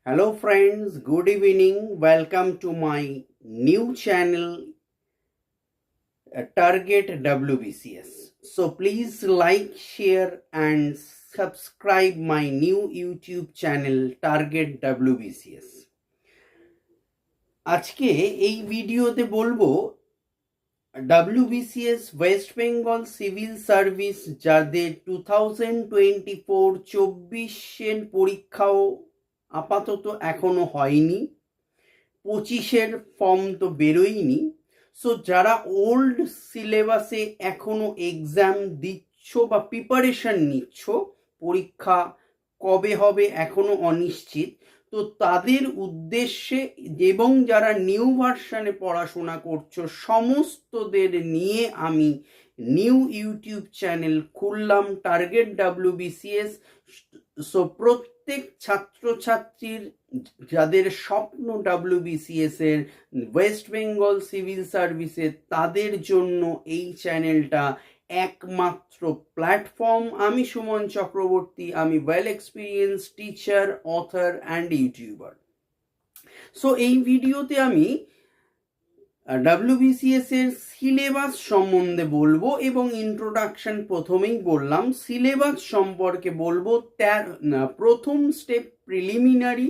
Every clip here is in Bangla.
Hello friends, good evening. Welcome to my new channel Target WBCS. So please like, share and subscribe my new YouTube channel Target WBCS. আজকে এই ভিডিওতে বলবো WBCS West Bengal civil service যাদের 2024-24 পরীক্ষাও আপাতত এখনো হয়নি, 25-এর ফর্ম তো বেরোয়নি। সো যারা ওল্ড সিলেবাসে এখনো এক্সাম দিচ্ছ বা প্রিপারেশন নিচ্ছ, পরীক্ষা কবে হবে এখনো অনিশ্চিত, তো তাদের উদ্দেশ্যে এবং যারা নিউ ভার্সনে পড়াশোনা করছো সমস্তদের নিয়ে আমি নিউ ইউটিউব চ্যানেল খুললাম টার্গেট WBCS। সো প্রত্যেক ছাত্রছাত্রীর যাদের স্বপ্ন WBCS এর ওয়েস্ট বেঙ্গল সিভিল সার্ভিসে, তাদের জন্য এই চ্যানেলটা একমাত্র প্ল্যাটফর্ম। আমি সুমন চক্রবর্তী, আমি well experience teacher, author and YouTuber. So এই ভিডিওতে আমি WBCS এর সিলেবাস সম্বন্ধে বলবো এবং ইন্ট্রোডাকশন প্রথমেই বললাম। সিলেবাস সম্পর্কে বলবো, প্রথম স্টেপ প্রিলিমিনারি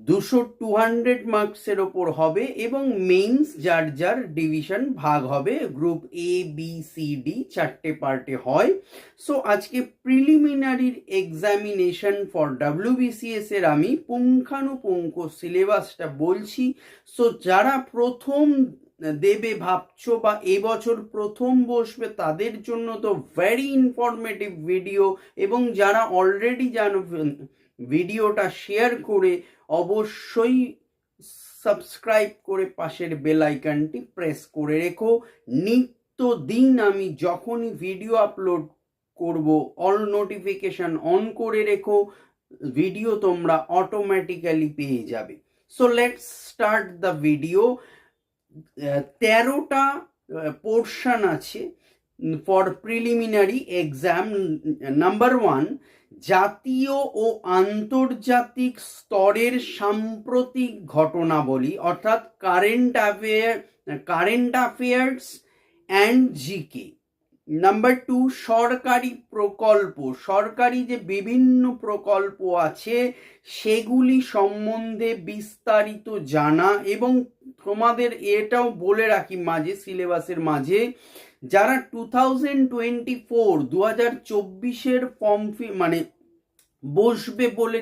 200 মার্কসের ওপর হবে এবং মেইনস যার যার ডিভিশন ভাগ হবে, গ্রুপ ABCD 4টে পার্টে হয়। সো আজকে প্রিলিমিনারির এক্সামিনেশন ফর WBCS এর আমি পুঙ্খানুপুঙ্খ সিলেবাসটা বলছি। সো যারা প্রথম দেবে ভাবছো বা এবছর প্রথম বসবে, তাদের জন্য তো ভেরি ইনফরমেটিভ ভিডিও। এবং যারা অলরেডি জানো, ভিডিওটা শেয়ার করে অবশ্যই সাবস্ক্রাইব করে পাশের বেল আইকনটি প্রেস করে রেখো। নিত্যদিন আমি যখনই ভিডিও আপলোড করব অল নোটিফিকেশন অন করে রেখো, ভিডিও তোমরা অটোমেটিক্যালি পেয়ে যাবে। So let's start the video. 13টা পোর্শন আছে ফর প্রিলিমিনারি এক্সাম। নাম্বার 1, জাতীয় ও আন্তর্জাতিক স্তরের সাম্প্রতিক ঘটনাবলী, অর্থাৎ current affairs and GK. Number 2, সরকারি প্রকল্প, সরকারি যে বিভিন্ন প্রকল্প আছে সেগুলি সম্বন্ধে বিস্তারিত জানা। এবং তোমাদের এটাও বলে রাখি মাঝে, সিলেবাসের মাঝে, যারা 2024 2024-এর ফর্ম মানে বসবে বলে